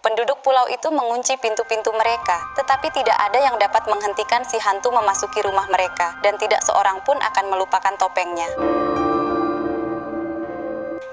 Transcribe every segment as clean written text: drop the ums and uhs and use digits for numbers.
Penduduk pulau itu mengunci pintu-pintu mereka, tetapi tidak ada yang dapat menghentikan si hantu memasuki rumah mereka, dan tidak seorang pun akan melupakan topengnya.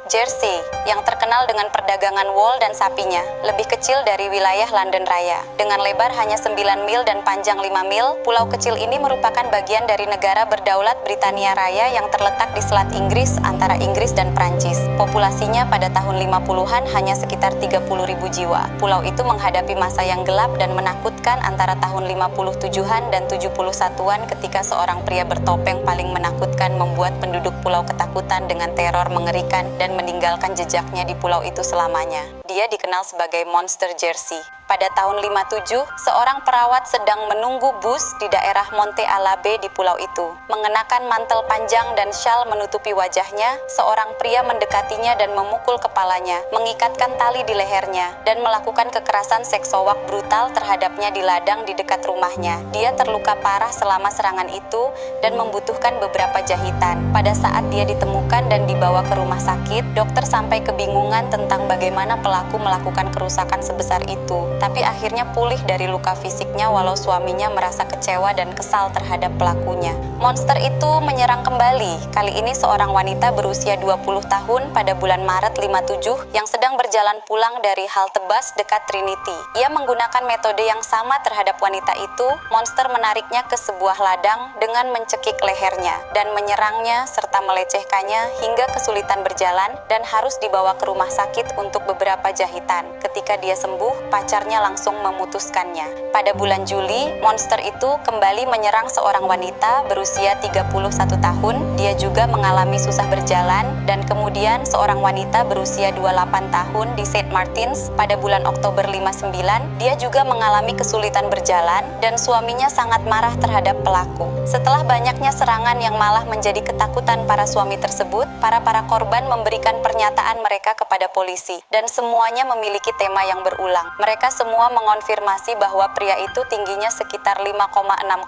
Jersey, yang terkenal dengan perdagangan wol dan sapinya, lebih kecil dari wilayah London Raya. Dengan lebar hanya 9 mil dan panjang 5 mil, pulau kecil ini merupakan bagian dari negara berdaulat Britania Raya yang terletak di Selat Inggris antara Inggris dan Prancis. Populasinya pada tahun 50-an hanya sekitar 30.000 jiwa. Pulau itu menghadapi masa yang gelap dan menakutkan antara tahun 57-an dan 71-an ketika seorang pria bertopeng paling menakutkan membuat penduduk pulau ketakutan dengan teror mengerikan dan meninggalkan jejaknya di pulau itu selamanya. Dia dikenal sebagai Monster Jersey. Pada tahun 57, seorang perawat sedang menunggu bus di daerah Monte Alabe di pulau itu. Mengenakan mantel panjang dan syal menutupi wajahnya, seorang pria mendekatinya dan memukul kepalanya, mengikatkan tali di lehernya, dan melakukan kekerasan seksual brutal terhadapnya di ladang di dekat rumahnya. Dia terluka parah selama serangan itu dan membutuhkan beberapa jahitan. Pada saat dia ditemukan dan dibawa ke rumah sakit, dokter sampai kebingungan tentang bagaimana pelaku melakukan kerusakan sebesar itu. Tapi akhirnya pulih dari luka fisiknya walau suaminya merasa kecewa dan kesal terhadap pelakunya. Monster itu menyerang kembali. Kali ini seorang wanita berusia 20 tahun pada bulan Maret 57 yang sedang berjalan pulang dari halte bus dekat Trinity. Ia menggunakan metode yang sama terhadap wanita itu. Monster menariknya ke sebuah ladang dengan mencekik lehernya dan menyerangnya serta melecehkannya hingga kesulitan berjalan dan harus dibawa ke rumah sakit untuk beberapa jahitan. Ketika dia sembuh, pacarnya langsung memutuskannya. Pada bulan Juli, monster itu kembali menyerang seorang wanita berusia 31 tahun. Dia juga mengalami susah berjalan dan kemudian seorang wanita berusia 28 tahun di St. Martins pada bulan Oktober 59. Dia juga mengalami kesulitan berjalan dan suaminya sangat marah terhadap pelaku. Setelah banyaknya serangan yang malah menjadi ketakutan para suami tersebut, para korban memberikan pernyataan mereka kepada polisi dan semuanya memiliki tema yang berulang. Mereka semua mengonfirmasi bahwa pria itu tingginya sekitar 5,6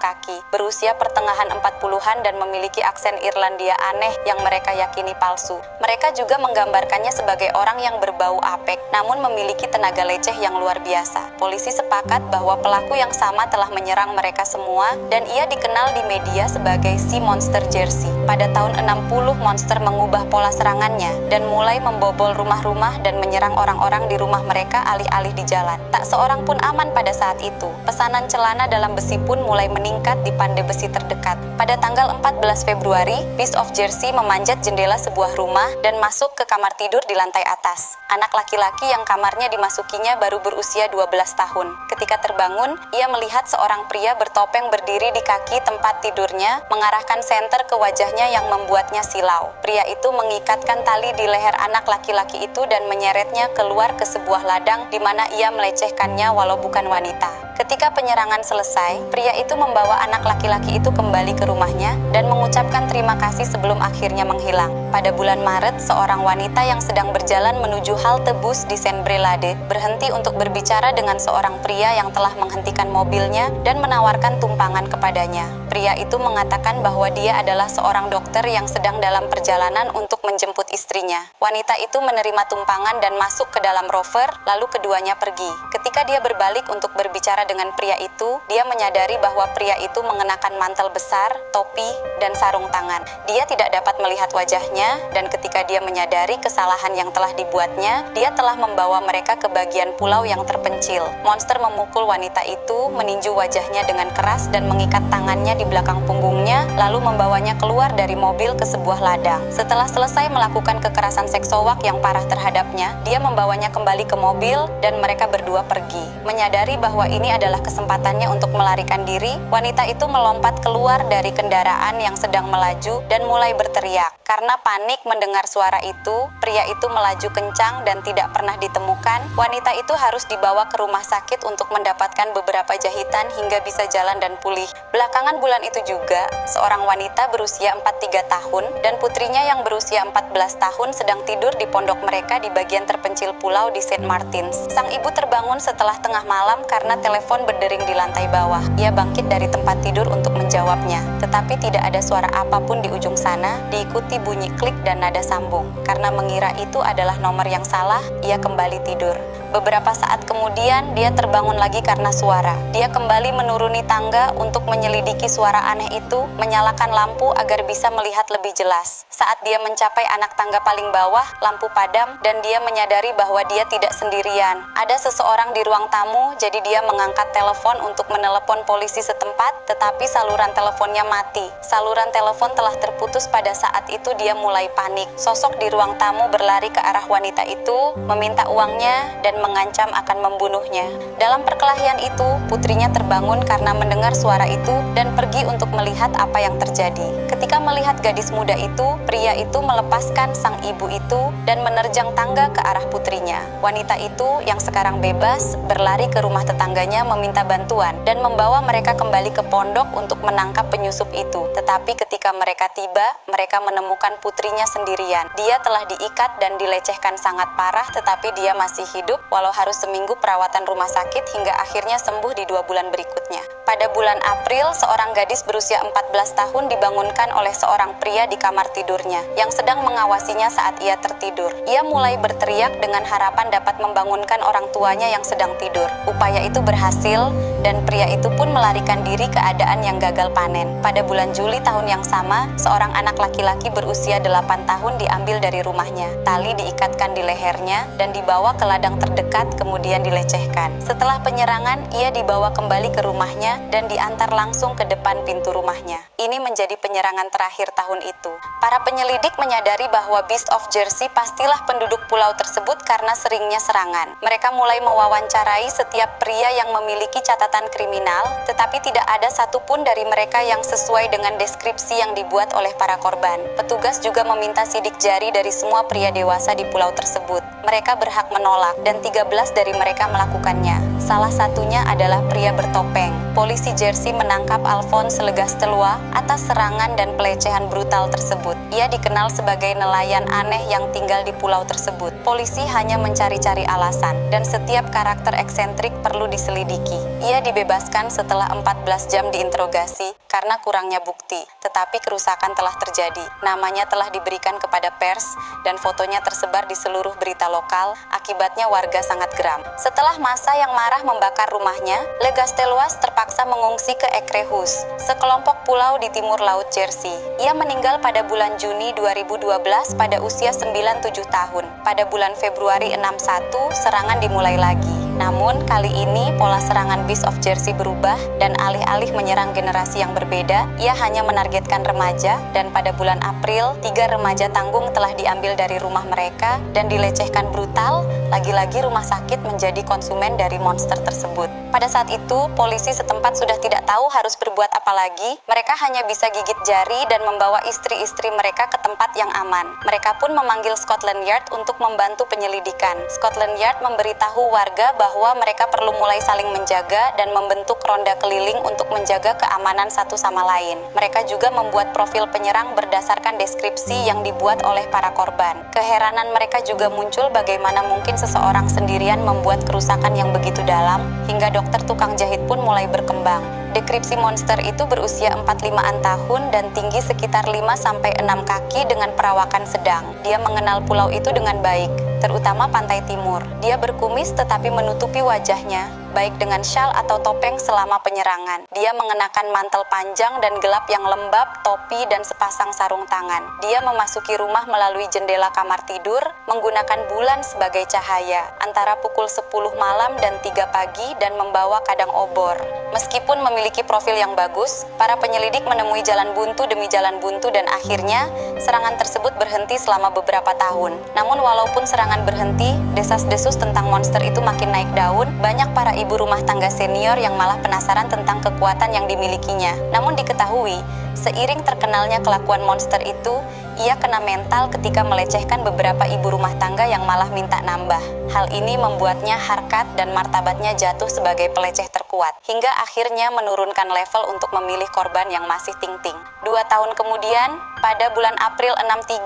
kaki, berusia pertengahan 40-an dan memiliki aksen Irlandia aneh yang mereka yakini palsu. Mereka juga menggambarkannya sebagai orang yang berbau apek, namun memiliki tenaga leceh yang luar biasa. Polisi sepakat bahwa pelaku yang sama telah menyerang mereka semua dan ia dikenal di media sebagai si Monster Jersey. Pada tahun 60, Monster mengubah pola serangannya dan mulai membobol rumah-rumah dan menyerang orang-orang di rumah mereka alih-alih di jalan. Tak seorang pun aman pada saat itu. Pesanan celana dalam besi pun mulai meningkat di pandai besi terdekat. Pada tanggal 14 Februari, Beast of Jersey memanjat jendela sebuah rumah dan masuk ke kamar tidur di lantai atas. Anak laki-laki yang kamarnya dimasukinya baru berusia 12 tahun. Ketika terbangun, ia melihat seorang pria bertopeng berdiri di kaki tempat tidurnya, mengarahkan senter ke wajahnya yang membuatnya silau. Pria itu mengikatkan tali di leher anak laki-laki itu dan menyeretnya keluar ke sebuah ladang di mana ia melecehkannya walau bukan wanita. Ketika penyerangan selesai, pria itu membawa anak laki-laki itu kembali ke rumahnya dan mengucapkan terima kasih sebelum akhirnya menghilang. Pada bulan Maret, seorang wanita yang sedang berjalan menuju halte bus di Saint Brelade berhenti untuk berbicara dengan seorang pria yang telah menghentikan mobilnya dan menawarkan tumpangan kepadanya. Pria itu mengatakan bahwa dia adalah seorang dokter yang sedang dalam perjalanan untuk menjemput istrinya. Wanita itu menerima tumpangan dan masuk ke dalam rover, lalu keduanya pergi. Ketika dia berbalik untuk berbicara dengan pria itu, dia menyadari bahwa pria itu mengenakan mantel besar, topi, dan sarung tangan. Dia tidak dapat melihat wajahnya, dan ketika dia menyadari kesalahan yang telah dibuatnya, dia telah membawa mereka ke bagian pulau yang terpencil. Monster memukul wanita itu, meninju wajahnya dengan keras dan mengikat tangannya di belakang punggungnya, lalu membawanya keluar dari mobil ke sebuah ladang. Setelah selesai melakukan kekerasan seksual yang parah terhadapnya, dia membawanya kembali ke mobil dan mereka berdua pergi. Menyadari bahwa ini adalah kesempatannya untuk melarikan diri, wanita itu melompat keluar dari kendaraan yang sedang melaju dan mulai berteriak. Karena panik mendengar suara itu, pria itu melaju kencang dan tidak pernah ditemukan. Wanita itu harus dibawa ke rumah sakit untuk mendapatkan beberapa jahitan hingga bisa jalan dan pulih. Belakangan bulan itu juga, seorang wanita berusia 43 tahun dan putrinya yang berusia 14 tahun sedang tidur di pondok mereka di bagian terpencil pulau di St. Martins. Sang ibu terbangun setelah tengah malam karena telepon berdering di lantai bawah. Ia bangkit dari tempat tidur untuk menjawabnya, tetapi tidak ada suara apapun di ujung sana, diikuti bunyi klik dan nada sambung. Karena mengira itu adalah nomor yang salah, ia kembali tidur. Beberapa saat kemudian, dia terbangun lagi karena suara. Dia kembali menuruni tangga untuk menyelidiki suara aneh itu, menyalakan lampu agar bisa melihat lebih jelas. Saat dia mencapai anak tangga paling bawah, lampu padam dan dia menyadari bahwa dia tidak sendirian. Ada seseorang di ruang tamu, jadi dia mengangkat telepon untuk menelepon polisi setempat, tetapi saluran teleponnya mati. Saluran telepon telah terputus. Pada saat itu dia mulai panik. Sosok di ruang tamu berlari ke arah wanita itu, meminta uangnya dan mengancam akan membunuhnya. Dalam perkelahian itu, putrinya terbangun karena mendengar suara itu dan pergi untuk melihat apa yang terjadi. Ketika melihat gadis muda itu, pria itu melepaskan sang ibu itu dan menerjang tangga ke arah putrinya. Wanita itu yang sekarang bebas berlari ke rumah tetangganya meminta bantuan dan membawa mereka kembali ke pondok untuk menangkap penyusup itu. Tetapi ketika mereka tiba, mereka menemukan putrinya sendirian. Dia telah diikat dan dilecehkan sangat parah, tetapi dia masih hidup walau harus seminggu perawatan rumah sakit hingga akhirnya sembuh di 2 bulan berikutnya. Pada bulan April, seorang gadis berusia 14 tahun dibangunkan oleh seorang pria di kamar tidurnya yang sedang mengawasinya saat ia tertidur. Ia mulai berteriak dengan harapan dapat membangunkan orang tuanya yang sedang tidur. Upaya itu berhasil dan pria itu pun melarikan diri keadaan yang gagal panen. Pada bulan Juli tahun yang sama, seorang anak laki-laki berusia 8 tahun diambil dari rumahnya. Tali diikatkan di lehernya dan dibawa ke ladang terdekat kemudian dilecehkan. Setelah penyerangan, ia dibawa kembali ke rumahnya dan diantar langsung ke depan pintu rumahnya. Ini menjadi penyerangan terakhir tahun itu. Para penyelidik menyadari bahwa Beast of Jersey pastilah penduduk pulau tersebut karena seringnya serangan. Mereka mulai mewawancarai setiap pria yang memiliki catatan kriminal, tetapi tidak ada satupun dari mereka yang sesuai dengan deskripsi yang dibuat oleh para korban. Petugas juga meminta sidik jari dari semua pria dewasa di pulau tersebut. Mereka berhak menolak dan 13 dari mereka melakukannya. Salah satunya adalah pria bertopeng. Polisi Jersey menangkap Alphonse Legastelua atas serangan dan pelecehan brutal tersebut. Ia dikenal sebagai nelayan aneh yang tinggal di pulau tersebut. Polisi hanya mencari-cari alasan dan setiap karakter eksentrik perlu diselidiki. Ia dibebaskan setelah 14 jam diinterogasi karena kurangnya bukti, tetapi kerusakan telah terjadi. Namanya telah diberikan kepada pers dan fotonya tersebar di seluruh berita lokal. Akibatnya warga sangat geram. Setelah masa yang marah membakar rumahnya, Legastelua terpaksa mengungsi ke Ekrehus, sekelompok pulau di timur laut Jersey. Ia meninggal pada bulan Juni 2012 pada usia 97 tahun. Pada bulan Februari 61, serangan dimulai lagi. Namun, kali ini pola serangan Beast of Jersey berubah dan alih-alih menyerang generasi yang berbeda, ia hanya menargetkan remaja dan pada bulan April, 3 remaja tanggung telah diambil dari rumah mereka dan dilecehkan brutal. Lagi-lagi rumah sakit menjadi konsumen dari monster tersebut. Pada saat itu, polisi setempat sudah tidak tahu harus berbuat apa lagi. Mereka hanya bisa gigit jari dan membawa istri-istri mereka ke tempat yang aman. Mereka pun memanggil Scotland Yard untuk membantu penyelidikan. Scotland Yard memberitahu warga bahwa mereka perlu mulai saling menjaga dan membentuk ronda keliling untuk menjaga keamanan satu sama lain. Mereka juga membuat profil penyerang berdasarkan deskripsi yang dibuat oleh para korban. Keheranan mereka juga muncul bagaimana mungkin seseorang sendirian membuat kerusakan yang begitu dalam, hingga dokter tukang jahit pun mulai berkembang. Deskripsi monster itu berusia 45-an tahun dan tinggi sekitar 5-6 kaki dengan perawakan sedang. Dia mengenal pulau itu dengan baik, terutama pantai timur. Dia berkumis tetapi menutupi wajahnya, baik dengan syal atau topeng selama penyerangan. Dia mengenakan mantel panjang dan gelap yang lembab, topi, dan sepasang sarung tangan. Dia memasuki rumah melalui jendela kamar tidur, menggunakan bulan sebagai cahaya, antara pukul 10 malam dan 3 pagi dan membawa kadang obor. Meskipun memiliki profil yang bagus, para penyelidik menemui jalan buntu demi jalan buntu dan akhirnya serangan tersebut berhenti selama beberapa tahun. Namun walaupun serangan berhenti, desas-desus tentang monster itu makin naik daun. Banyak para ibu rumah tangga senior yang malah penasaran tentang kekuatan yang dimilikinya. Namun diketahui, seiring terkenalnya kelakuan monster itu, ia kena mental ketika melecehkan beberapa ibu rumah tangga yang malah minta nambah. Hal ini membuatnya harkat dan martabatnya jatuh sebagai peleceh terkuat, hingga akhirnya menurunkan level untuk memilih korban yang masih ting-ting. 2 tahun kemudian, Pada bulan April 63,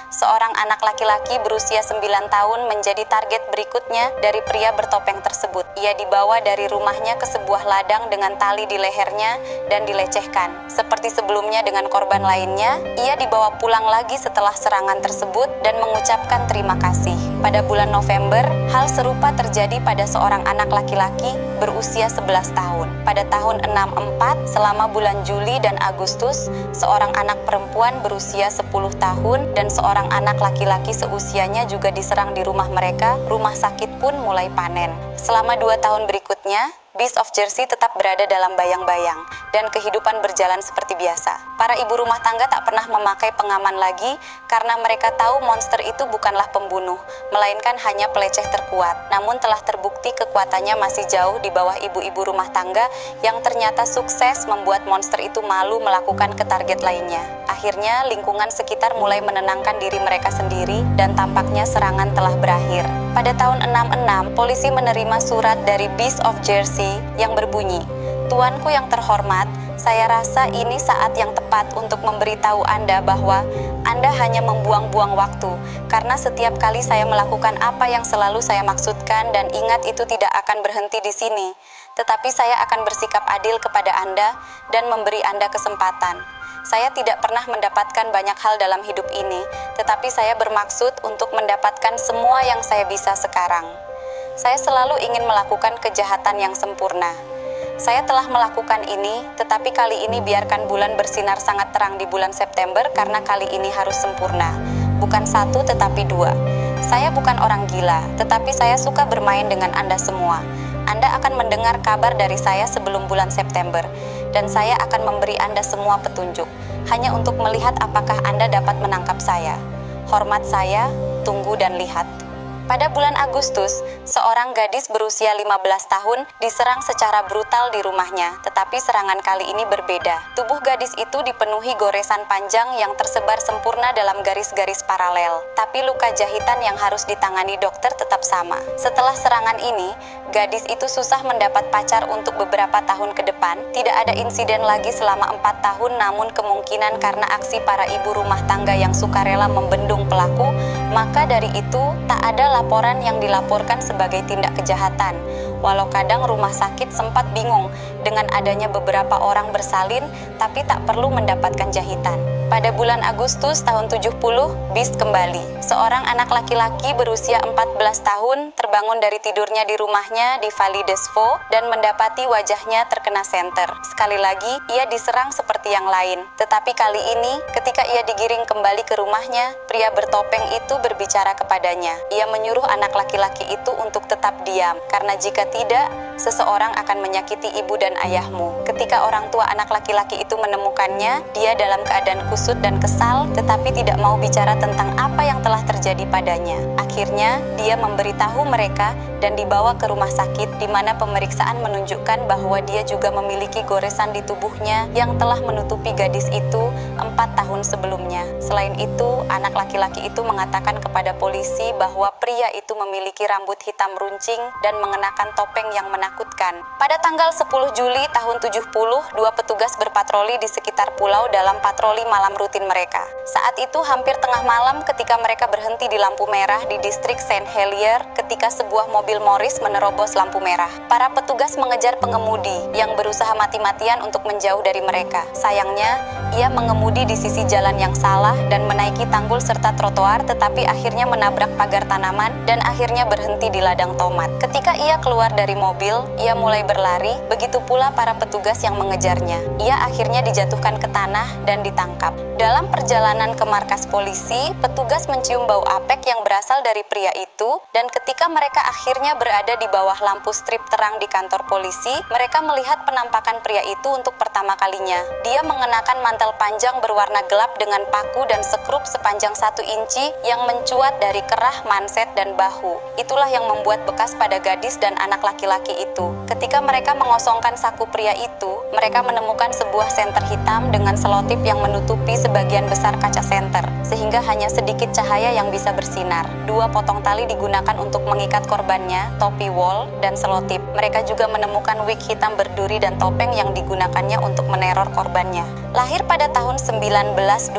seorang anak laki-laki berusia 9 tahun menjadi target berikutnya dari pria bertopeng tersebut. Ia dibawa dari rumahnya ke sebuah ladang dengan tali di lehernya dan dilecehkan. Seperti sebelumnya dengan korban lainnya, ia dibawa pulang lagi setelah serangan tersebut dan mengucapkan terima kasih. Pada bulan November, hal serupa terjadi pada seorang anak laki-laki berusia 11 tahun. Pada tahun 64, selama bulan Juli dan Agustus, seorang anak perempuan berusia 10 tahun dan seorang anak laki-laki seusianya juga diserang di rumah mereka. Rumah sakit pun mulai panen. Selama 2 tahun berikutnya, Beast of Jersey tetap berada dalam bayang-bayang dan kehidupan berjalan seperti biasa. Para ibu rumah tangga tak pernah memakai pengaman lagi karena mereka tahu monster itu bukanlah pembunuh, melainkan hanya peleceh terkuat. Namun telah terbukti kekuatannya masih jauh di bawah ibu-ibu rumah tangga yang ternyata sukses membuat monster itu malu melakukan ke target lainnya. Akhirnya lingkungan sekitar mulai menenangkan diri mereka sendiri dan tampaknya serangan telah berakhir. Pada tahun 66, polisi menerima surat dari Beast of Jersey yang berbunyi, "Tuanku yang terhormat, saya rasa ini saat yang tepat untuk memberitahu Anda bahwa Anda hanya membuang-buang waktu, karena setiap kali saya melakukan apa yang selalu saya maksudkan dan ingat itu tidak akan berhenti di sini, tetapi saya akan bersikap adil kepada Anda dan memberi Anda kesempatan. Saya tidak pernah mendapatkan banyak hal dalam hidup ini, tetapi saya bermaksud untuk mendapatkan semua yang saya bisa sekarang. Saya selalu ingin melakukan kejahatan yang sempurna. Saya telah melakukan ini, tetapi kali ini biarkan bulan bersinar sangat terang di bulan September karena kali ini harus sempurna. Bukan 1 tetapi 2. Saya bukan orang gila, tetapi saya suka bermain dengan Anda semua. Anda akan mendengar kabar dari saya sebelum bulan September, dan saya akan memberi Anda semua petunjuk, hanya untuk melihat apakah Anda dapat menangkap saya. Hormat saya, tunggu dan lihat." Pada bulan Agustus, seorang gadis berusia 15 tahun diserang secara brutal di rumahnya, tetapi serangan kali ini berbeda. Tubuh gadis itu dipenuhi goresan panjang yang tersebar sempurna dalam garis-garis paralel, tapi luka jahitan yang harus ditangani dokter tetap sama. Setelah serangan ini, gadis itu susah mendapat pacar untuk beberapa tahun ke depan. Tidak ada insiden lagi selama 4 tahun, namun kemungkinan karena aksi para ibu rumah tangga yang sukarela membendung pelaku, maka dari itu tak ada laporan yang dilaporkan sebagai tindak kejahatan. Walau kadang rumah sakit sempat bingung dengan adanya beberapa orang bersalin tapi tak perlu mendapatkan jahitan. Pada bulan Agustus tahun 70, Beast kembali. Seorang anak laki-laki berusia 14 tahun terbangun dari tidurnya di rumahnya di Valley des Vaux dan mendapati wajahnya terkena senter. Sekali lagi, ia diserang seperti yang lain. Tetapi kali ini, ketika ia digiring kembali ke rumahnya, pria bertopeng itu berbicara kepadanya. Ia menyuruh anak laki-laki itu untuk tetap diam, karena jika tidak, seseorang akan menyakiti ibu dan ayahmu. Ketika orang tua anak laki-laki itu menemukannya, dia dalam keadaan kusut dan kesal, tetapi tidak mau bicara tentang apa yang telah terjadi padanya. Akhirnya, dia memberitahu mereka dan dibawa ke rumah sakit, di mana pemeriksaan menunjukkan bahwa dia juga memiliki goresan di tubuhnya yang telah menutupi gadis itu 4 tahun sebelumnya. Selain itu, anak laki-laki itu mengatakan kepada polisi bahwa pria itu memiliki rambut hitam runcing dan mengenakan topeng yang menakutkan. Pada tanggal 10 Juli tahun 70, 2 petugas berpatroli di sekitar pulau dalam patroli malam rutin mereka. Saat itu hampir tengah malam ketika mereka berhenti di lampu merah di distrik Saint Helier ketika sebuah mobil Morris menerobos lampu merah. Para petugas mengejar pengemudi yang berusaha mati-matian untuk menjauh dari mereka. Sayangnya, ia mengemudi di sisi jalan yang salah dan menaiki tanggul serta trotoar, tetapi akhirnya menabrak pagar tanaman dan akhirnya berhenti di ladang tomat. Ketika ia keluar dari mobil, ia mulai berlari, begitu pula para petugas yang mengejarnya. Ia akhirnya dijatuhkan ke tanah dan ditangkap. Dalam perjalanan ke markas polisi, petugas mencium bau apek yang berasal dari pria itu, dan ketika mereka akhirnya berada di bawah lampu strip terang di kantor polisi, mereka melihat penampakan pria itu untuk pertama kalinya. Dia mengenakan mantel panjang berwarna gelap dengan paku dan sekrup sepanjang 1 inci yang mencuat dari kerah, manset, dan bahu. Itulah yang membuat bekas pada gadis dan anak laki-laki itu. Ketika mereka mengosongkan saku pria itu, mereka menemukan sebuah senter hitam dengan selotip yang menutupi sebagian besar kaca senter, sehingga hanya sedikit cahaya cahaya yang bisa bersinar. 2 potong tali digunakan untuk mengikat korbannya, topi wol, dan selotip. Mereka juga menemukan wig hitam berduri dan topeng yang digunakannya untuk meneror korbannya. Lahir pada tahun 1925,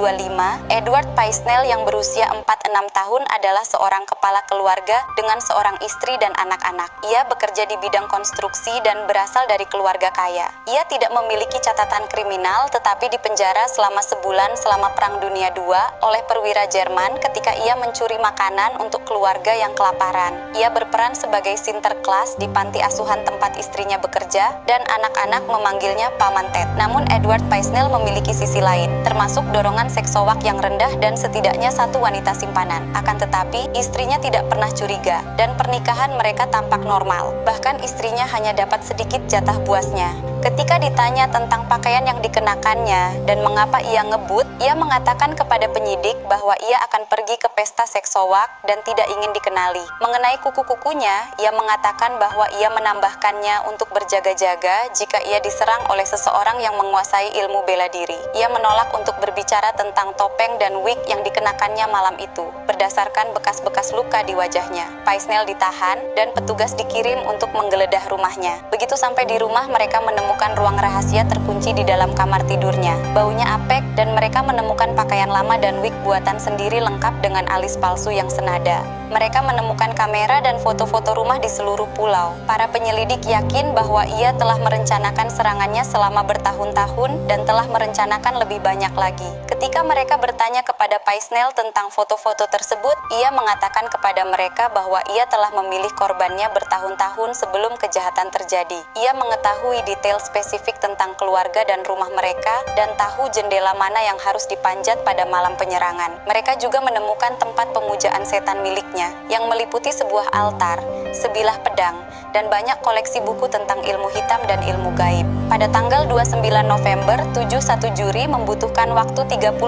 Edward Paisnell yang berusia 46 tahun adalah seorang kepala keluarga dengan seorang istri dan anak-anak. Ia bekerja di bidang konstruksi dan berasal dari keluarga kaya. Ia tidak memiliki catatan kriminal, tetapi dipenjara selama sebulan selama Perang Dunia II oleh perwira Jerman ketika ia mencuri makanan untuk keluarga yang kelaparan. Ia berperan sebagai Sinterklaas di panti asuhan tempat istrinya bekerja dan anak-anak memanggilnya Paman Ted. Namun Edward Paisnell memiliki sisi lain, termasuk dorongan seksual yang rendah dan setidaknya 1 wanita simpanan. Akan tetapi, istrinya tidak pernah curiga dan pernikahan mereka tampak normal. Bahkan istrinya hanya dapat sedikit jatah buasnya. Ketika ditanya tentang pakaian yang dikenakannya dan mengapa ia ngebut, ia mengatakan kepada penyidik bahwa ia akan pergi ke pesta seksowak dan tidak ingin dikenali. Mengenai kuku-kukunya, ia mengatakan bahwa ia menambahkannya untuk berjaga-jaga jika ia diserang oleh seseorang yang menguasai ilmu bela diri. Ia menolak untuk berbicara tentang topeng dan wig yang dikenakannya malam itu, berdasarkan bekas-bekas luka di wajahnya. Paisnell ditahan dan petugas dikirim untuk menggeledah rumahnya. Begitu sampai di rumah, mereka menemukan ruang rahasia terkunci di dalam kamar tidurnya. Baunya apek dan mereka menemukan pakaian lama dan wig buatan sendiri lengkap dengan alis palsu yang senada. Mereka menemukan kamera dan foto-foto rumah di seluruh pulau. Para penyelidik yakin bahwa ia telah merencanakan serangannya selama bertahun-tahun dan telah merencanakan lebih banyak lagi. Ketika mereka bertanya kepada Paisnell tentang foto-foto tersebut, ia mengatakan kepada mereka bahwa ia telah memilih korbannya bertahun-tahun sebelum kejahatan terjadi. Ia mengetahui detail spesifik tentang keluarga dan rumah mereka dan tahu jendela mana yang harus dipanjat pada malam penyerangan. Mereka juga menemukan tempat pemujaan setan miliknya yang meliputi sebuah altar, sebilah pedang, dan banyak koleksi buku tentang ilmu hitam dan ilmu gaib. Pada tanggal 29 November, 71 juri membutuhkan waktu 38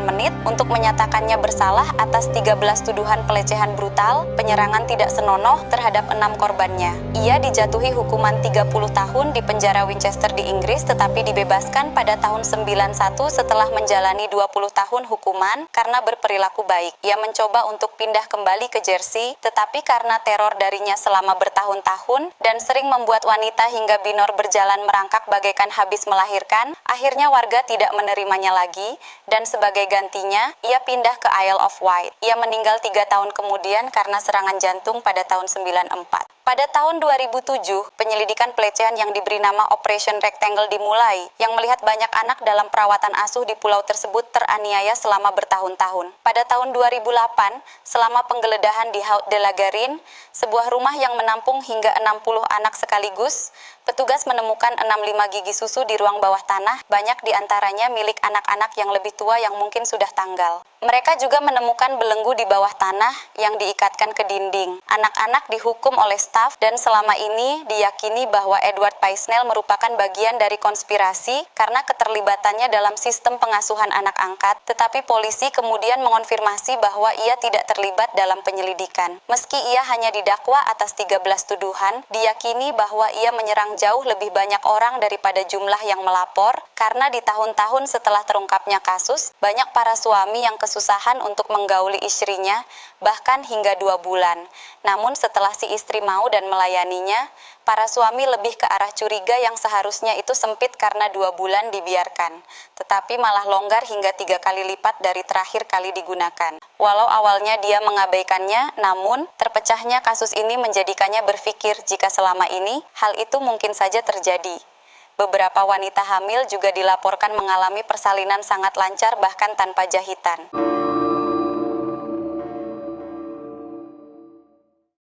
menit untuk menyatakannya bersalah atas 13 tuduhan pelecehan brutal, penyerangan tidak senonoh terhadap 6 korbannya. Ia dijatuhi hukuman 30 tahun di penjara Winchester di Inggris tetapi dibebaskan pada tahun 91 setelah menjalani 20 tahun hukuman karena berperilaku baik. Ia mencoba untuk pindah kembali ke Jersey, tetapi karena teror darinya selama bertahun-tahun dan sering membuat wanita hingga binor berjalan merangkak bagaikan habis melahirkan, akhirnya warga tidak menerimanya lagi dan sebagai gantinya, ia pindah ke Isle of Wight. Ia meninggal 3 tahun kemudian karena serangan jantung pada tahun 94. Pada tahun 2007, penyelidikan pelecehan yang diberi nama Operation Rectangle dimulai, yang melihat banyak anak dalam perawatan asuh di pulau tersebut teraniaya selama bertahun-tahun. Pada tahun 2008, selama penggeledahan di Haute de la Garenne, sebuah rumah yang menampung hingga 60 anak sekaligus, petugas menemukan 65 gigi susu di ruang bawah tanah, banyak diantaranya milik anak-anak yang lebih tua yang mungkin sudah tanggal. Mereka juga menemukan belenggu di bawah tanah yang diikatkan ke dinding. Anak-anak dihukum oleh staf dan selama ini diyakini bahwa Edward Paisnell merupakan bagian dari konspirasi karena keterlibatannya dalam sistem pengasuhan anak angkat, tetapi polisi kemudian mengonfirmasi bahwa ia tidak terlibat dalam penyelidikan. Meski ia hanya didakwa atas 13 tuduhan, diyakini bahwa ia menyerang jauh lebih banyak orang daripada jumlah yang melapor, karena di tahun-tahun setelah terungkapnya kasus, banyak para suami yang kesusahan untuk menggauli istrinya, bahkan hingga 2 bulan. Namun setelah si istri mau dan melayaninya, para suami lebih ke arah curiga yang seharusnya itu sempit karena 2 bulan dibiarkan, tetapi malah longgar hingga 3 kali lipat dari terakhir kali digunakan. Walau awalnya dia mengabaikannya, namun terpecahnya kasus ini menjadikannya berpikir jika selama ini hal itu mungkin saja terjadi. Beberapa wanita hamil juga dilaporkan mengalami persalinan sangat lancar bahkan tanpa jahitan.